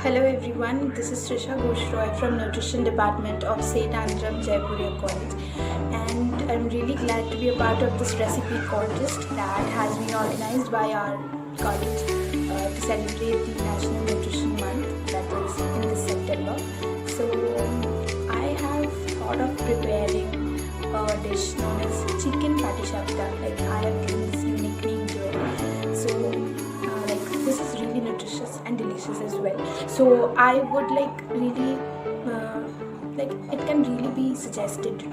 Hello everyone, this is Trisha Ghosh from Nutrition Department of St. Andram Jaipuriya College, and I'm really glad to be a part of this recipe contest that has been organized by our college to celebrate the National Nutrition Month that is in this September. So I have thought of preparing a dish known as chicken patisapta. Like I have given this unique name to it. So this is really nutritious and delicious as well. So I would really it can really be suggested to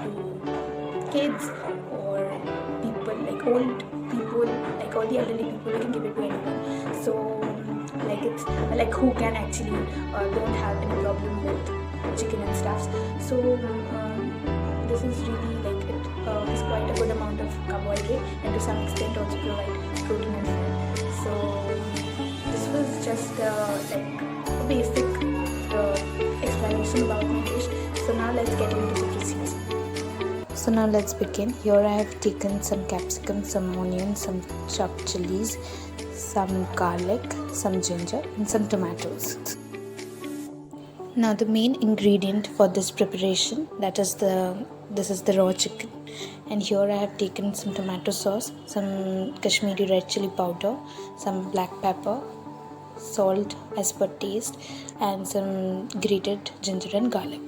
kids or people old people, all the elderly people. You can give it to anyone. So it's who can actually don't have any problem with chicken and stuffs. So this is really it is quite a good amount of carbohydrate and to some extent also provide protein and fat. So this was just a basic explanation about my dish. So now let's get into the procedure. So now let's begin. Here I have taken some capsicum, some onions, some chopped chilies, some garlic, some ginger and some tomatoes. Now the main ingredient for this preparation, this is the raw chicken, and here I have taken some tomato sauce, some Kashmiri red chili powder, some black pepper, salt as per taste, and some grated ginger and garlic.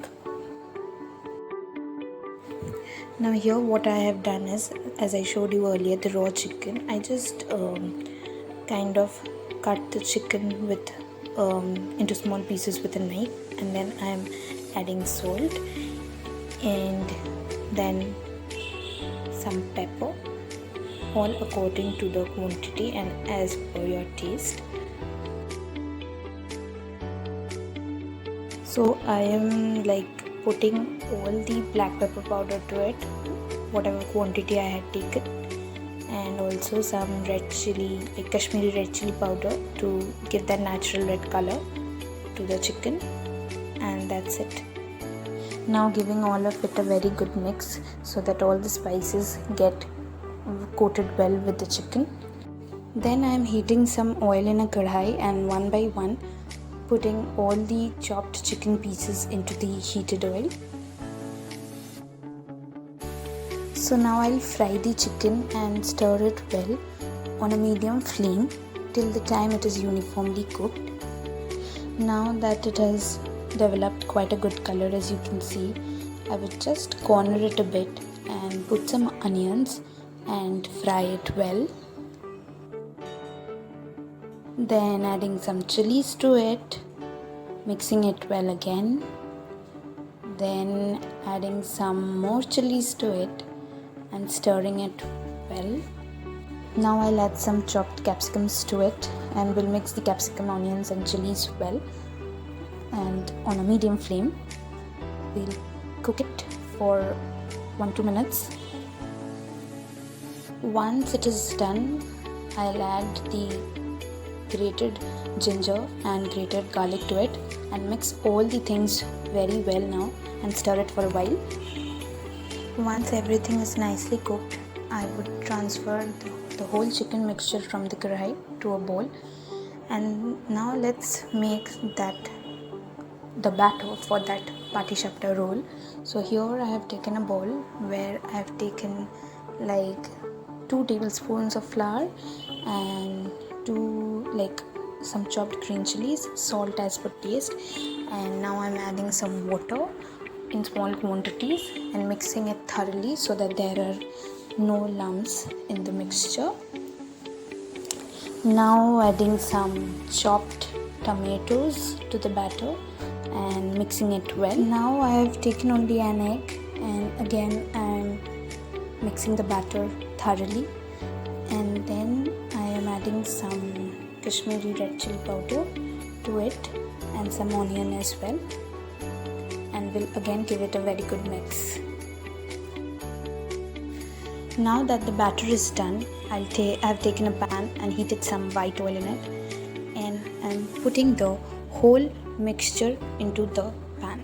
Now here what I have done is, as I showed you earlier, the raw chicken, I just kind of cut the chicken with into small pieces with a knife, and then I am adding salt and then some pepper, all according to the quantity and as per your taste. So I am putting all the black pepper powder to it, whatever quantity I had taken, and also some red chili, Kashmiri red chili powder to give that natural red color to the chicken, and that's it. Now giving all of it a very good mix so that all the spices get coated well with the chicken. Then I am heating some oil in a kadhai and one by one putting all the chopped chicken pieces into the heated oil. So now I'll fry the chicken and stir it well on a medium flame till the time it is uniformly cooked. Now that it has developed quite a good color, as you can see, I would just corner it a bit and put some onions and fry it well. Then adding some chilies to it, mixing it well again. Then adding some more chilies to it and stirring it well. Now I'll add some chopped capsicums to it and we'll mix the capsicum, onions and chilies well, and on a medium flame we'll cook it for 1-2 minutes. Once it is done, I'll add the grated ginger and grated garlic to it and mix all the things very well now and stir it for a while. Once everything is nicely cooked, I would transfer the whole chicken mixture from the kadhai to a bowl, and now let's make the batter for that patisapta roll. So here I have taken a bowl where I have taken 2 tablespoons of flour and some chopped green chilies, salt as per taste, and now I'm adding some water in small quantities and mixing it thoroughly so that there are no lumps in the mixture. Now adding some chopped tomatoes to the batter and mixing it well. Now I have taken only an egg and again I am mixing the batter thoroughly, and then I am adding some Kashmiri red chili powder to it and some onion as well, and will again give it a very good mix. Now that the batter is done, I have taken a pan and heated some white oil in it, and I'm putting the whole mixture into the pan.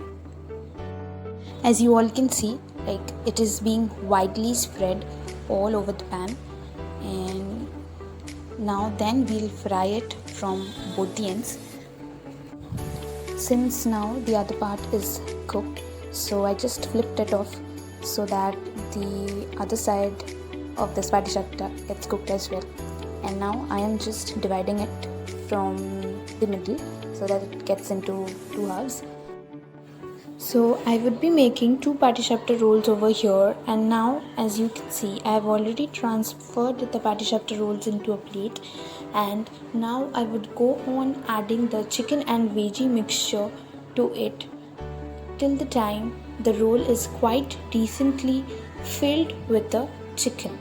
As you all can see, it is being widely spread all over the pan, and now then we'll fry it from both the ends. since now the other part is cooked, so I just flipped it off so that the other side of this patisapta gets cooked as well. And now I am just dividing it from the middle so that it gets into two halves. So I would be making 2 patisapta rolls over here, and now as you can see I have already transferred the patisapta rolls into a plate, and now I would go on adding the chicken and veggie mixture to it till the time the roll is quite decently filled with the chicken.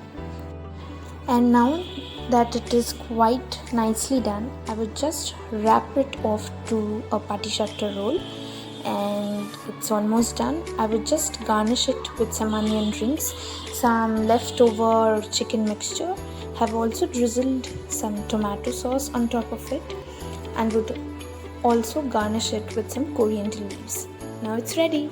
And now that it is quite nicely done, I would just wrap it off to a patisapta roll, and it's almost done. I would just garnish it with some onion rings, some leftover chicken mixture, have also drizzled some tomato sauce on top of it, and would also garnish it with some coriander leaves. Now it's ready.